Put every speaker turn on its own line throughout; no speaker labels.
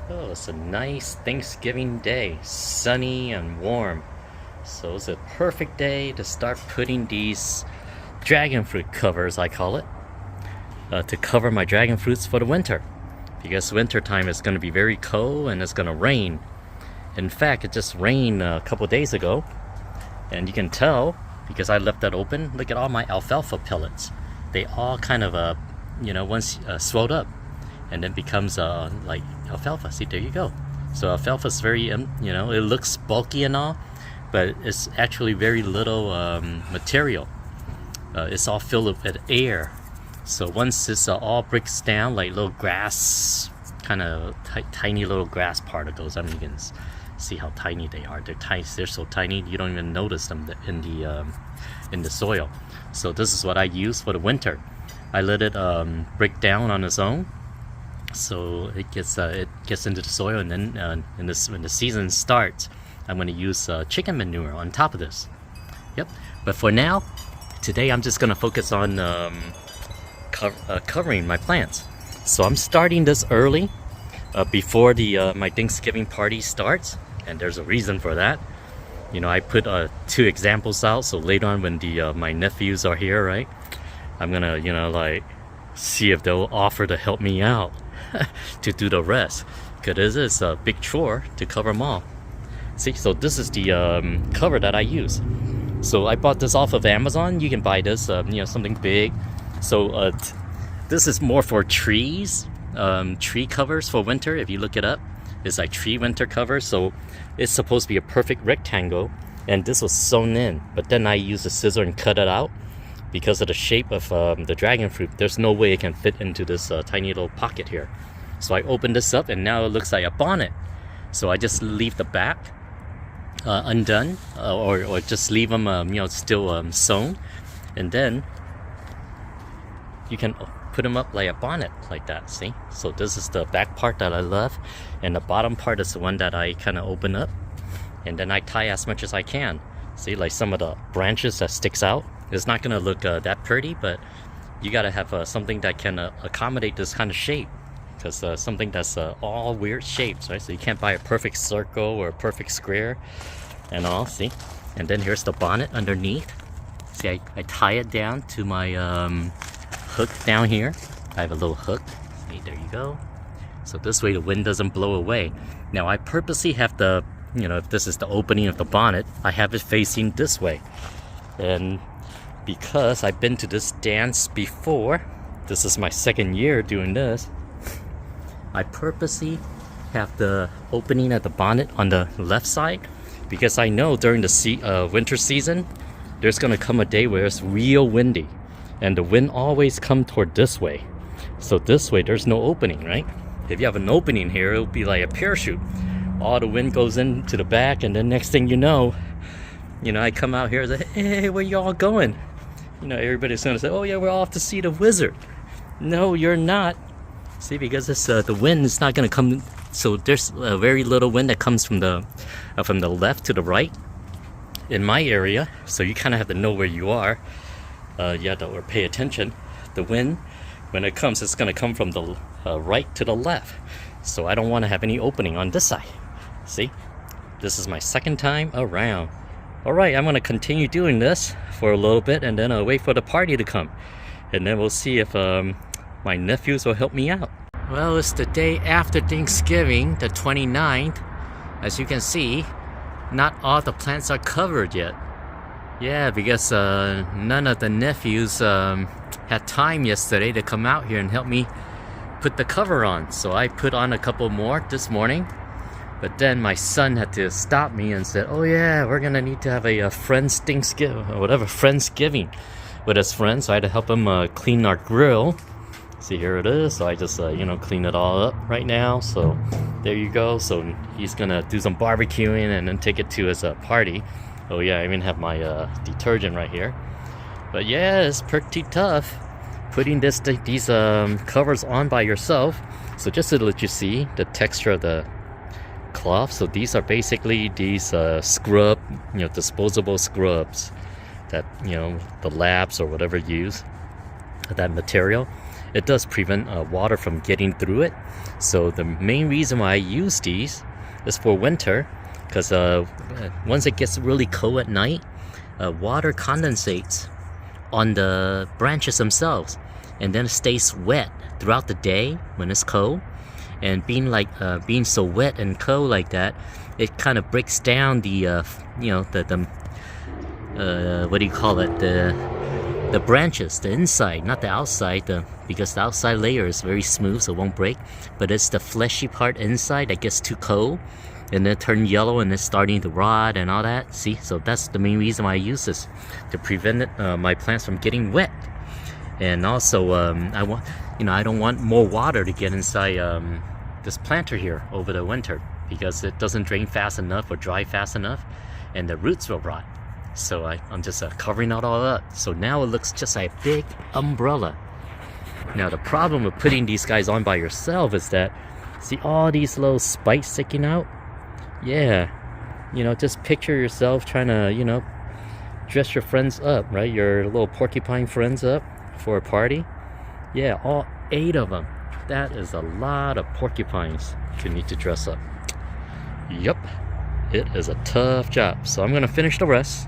Oh, it's a nice Thanksgiving day, sunny and warm. So it's a perfect day to start putting these dragon fruit covers, I call it, to cover my dragon fruits for the winter. Because winter time is going to be very cold and it's going to rain. In fact, it just rained a couple days ago, and you can tell because I left that open. Look at all my alfalfa pellets. They all kind of, once swelled up, and then becomes like alfalfa. See, there you go. So alfalfa is very, it looks bulky and all, but it's actually very little material. It's all filled with air. So once this all breaks down, like little grass, kind of tiny little grass particles. I mean, you can see how tiny they are. They're tiny. They're so tiny you don't even notice them in the soil. So this is what I use for the winter. I let it break down on its own, so it gets into the soil, and then when the season starts, I'm going to use chicken manure on top of this. Yep. But for now, today I'm just going to focus on covering my plants. So I'm starting this early, before my Thanksgiving party starts, and there's a reason for that. I put 2 examples out, so later on when my nephews are here, right, I'm gonna see if they'll offer to help me out to do the rest, because it is a big chore to cover them all. See, so this is the cover that I use. So I bought this off of Amazon. You can buy this, something big. So this is more for trees, tree covers for winter. If you look it up, it's like tree winter cover. So it's supposed to be a perfect rectangle, and this was sewn in. But then I used a scissor and cut it out because of the shape of the dragon fruit. There's no way it can fit into this tiny little pocket here. So I opened this up, and now it looks like a bonnet. So I just leave the back undone, or just leave them, still sewn, and then you can put them up like a bonnet like that. See, so this is the back part that I love, and the bottom part is the one that I kind of open up, and then I tie as much as I can. See, like some of the branches that sticks out, it's not gonna look that pretty, but you gotta have something that can accommodate this kind of shape, because something that's all weird shapes, right? So you can't buy a perfect circle or a perfect square and all. See, and then here's the bonnet underneath. See, I tie it down to my hook down here. I have a little hook. See, there you go. So this way the wind doesn't blow away. Now I purposely have the, if this is the opening of the bonnet, I have it facing this way. And because I've been to this dance before, this is my 2nd year doing this, I purposely have the opening of the bonnet on the left side, because I know during the winter season, there's gonna come a day where it's real windy, and the wind always comes toward this way. So this way there's no opening, right? If you have an opening here, it'll be like a parachute. All the wind goes into the back, and then next thing you know, I come out here and say, hey, where y'all going? Everybody's gonna say, oh yeah, we're off to see the wizard. No, you're not. See, because it's the wind is not gonna come. So there's very little wind that comes from the left to the right in my area. So you kind of have to know where you are. You have to pay attention. The wind, when it comes, it's gonna come from the right to the left. So I don't want to have any opening on this side. See, this is my 2nd time around. All right, I'm gonna continue doing this for a little bit, and then I'll wait for the party to come, and then we'll see if my nephews will help me out. Well, it's the day after Thanksgiving, the 29th. As you can see, not all the plants are covered yet. Yeah, because none of the nephews had time yesterday to come out here and help me put the cover on. So I put on a couple more this morning. But then my son had to stop me and said, oh yeah, we're gonna need to have a friend's Thanksgiving, or whatever, Friendsgiving with his friends. So I had to help him clean our grill. See, here it is. So I just, clean it all up right now. So there you go. So he's gonna do some barbecuing and then take it to his party. Oh yeah, I even have my detergent right here. But yeah, it's pretty tough putting these covers on by yourself. So just to let you see the texture of the cloth. So these are basically these scrub, disposable scrubs that the labs or whatever use that material. it does prevent water from getting through it. So the main reason why I use these is for winter, because once it gets really cold at night, water condensates on the branches themselves, and then it stays wet throughout the day when it's cold. And being so wet and cold like that, it kind of breaks down the what do you call it, the branches, the inside, not the outside, because the outside layer is very smooth, so it won't break, but it's the fleshy part inside that gets too cold and then turn yellow and it's starting to rot and all that. See, so that's the main reason why I use this, to prevent my plants from getting wet. And also I don't want more water to get inside this planter here over the winter, because it doesn't drain fast enough or dry fast enough, and the roots will rot. So I'm just covering it all up. So now it looks just like a big umbrella. Now the problem with putting these guys on by yourself is that, see all these little spikes sticking out? Yeah, just picture yourself trying to, dress your friends up, right? Your little porcupine friends up for a party. Yeah, all 8 of them. That is a lot of porcupines you need to dress up. Yep, it is a tough job. So I'm gonna finish the rest.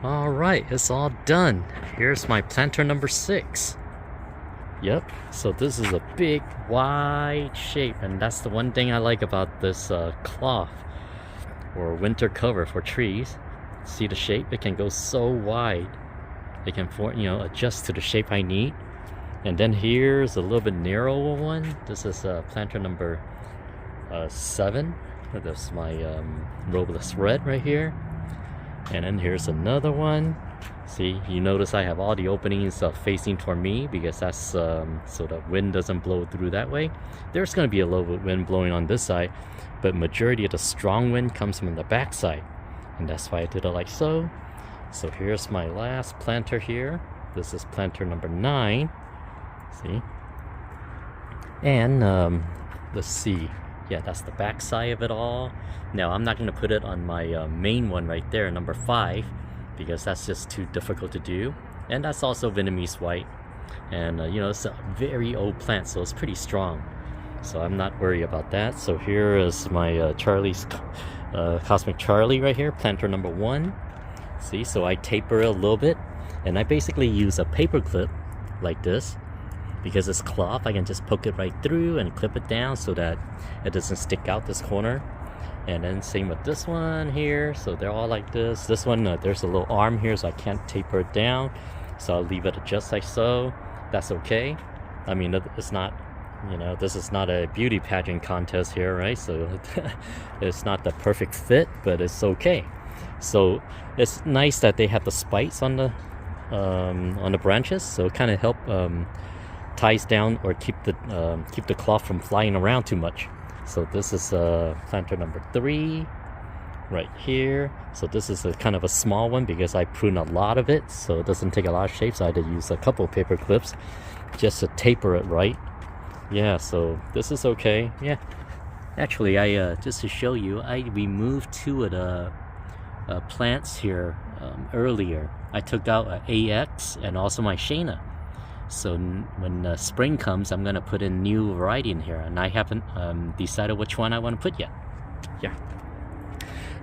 Alright, it's all done. Here's my planter number 6. Yep, so this is a big wide shape, and that's the one thing I like about this cloth or winter cover for trees. See the shape? It can go so wide. It can adjust to the shape I need. And then here's a little bit narrower one. This is planter number 7. That's my Robles Red right here. And then here's another one. See, you notice I have all the openings facing toward me, because that's so the wind doesn't blow through that way. There's going to be a little bit of wind blowing on this side, but majority of the strong wind comes from the back side, and that's why I did it like so. So here's my last planter here. This is planter number 9. See, and let's see. Yeah, that's the back side of it all. Now I'm not going to put it on my main one right there, number 5, because that's just too difficult to do. And that's also Vietnamese white, and it's a very old plant, so it's pretty strong, so I'm not worried about that. So here is my Charlie's Cosmic Charlie right here, planter number 1. See, so I taper it a little bit, and I basically use a paper clip like this. Because it's cloth, I can just poke it right through and clip it down so that it doesn't stick out this corner. And then same with this one here. So they're all like this. This one, there's a little arm here, so I can't taper it down. So I'll leave it just like so. That's okay. I mean, it's not, this is not a beauty pageant contest here, right? So it's not the perfect fit, but it's okay. So it's nice that they have the spikes on the branches, so it kind of help ties down or keep the cloth from flying around too much. So this is planter number 3 right here. So this is a kind of a small one because I prune a lot of it, so it doesn't take a lot of shapes. So I had to use a couple paper clips just to taper it right. Yeah, so this is okay. Yeah, actually I just to show you, I removed 2 of the plants here earlier. I took out AX and also my Shana. So when spring comes, I'm gonna put a new variety in here, and I haven't decided which one I want to put yet. Yeah.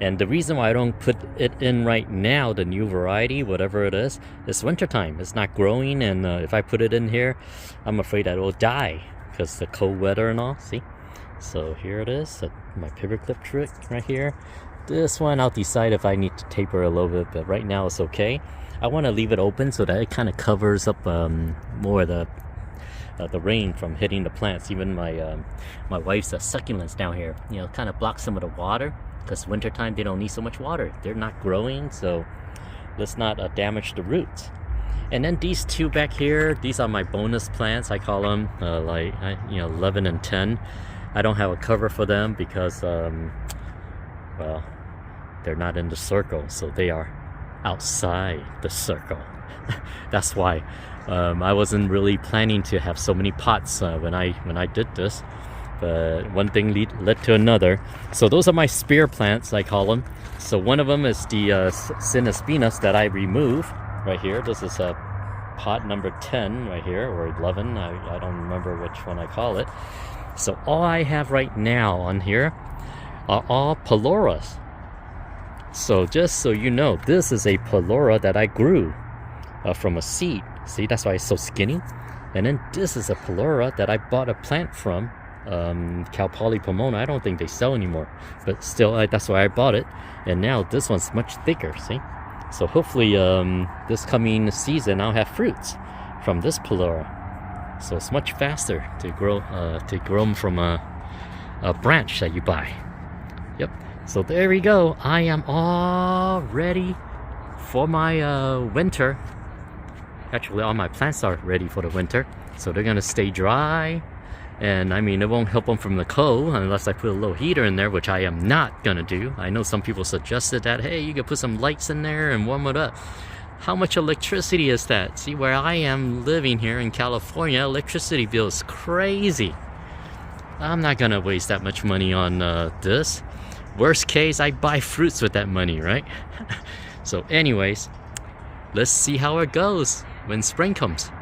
And the reason why I don't put it in right now, the new variety, whatever it is, it's wintertime. It's not growing, and if I put it in here, I'm afraid that it will die because the cold weather and all. See? So here it is, my paperclip trick right here. This one, I'll decide if I need to taper a little bit, but right now it's okay. I want to leave it open so that it kind of covers up more of the rain from hitting the plants. Even my wife's succulents down here, kind of block some of the water, because wintertime they don't need so much water. They're not growing, so let's not damage the roots. And then these 2 back here, these are my bonus plants. I call them 11 and 10. I don't have a cover for them because well, they're not in the circle, so they are outside the circle. That's why I wasn't really planning to have so many pots when I did this, but one thing led to another. So those are my spear plants, I call them. So one of them is the Sin Espinas that I remove right here. This is pot number 10 right here, or 11. I don't remember which one I call it. So all I have right now on here are all Pelluras. So just so you know, this is a Pellura that I grew from a seed. See, that's why it's so skinny. And then this is a Pellura that I bought a plant from, Cal Poly Pomona. I don't think they sell anymore, but still, that's why I bought it. And now this one's much thicker, see? So hopefully this coming season I'll have fruits from this Pellura. So it's much faster to grow them from a branch that you buy. Yep. So there we go. I am all ready for my winter. Actually, all my plants are ready for the winter. So they're gonna stay dry. And I mean, it won't help them from the cold unless I put a little heater in there, which I am not gonna do. I know some people suggested that, hey, you could put some lights in there and warm it up. How much electricity is that? See, where I am living here in California, electricity bill is crazy. I'm not gonna waste that much money on this. Worst case, I buy fruits with that money, right? So anyways, let's see how it goes when spring comes.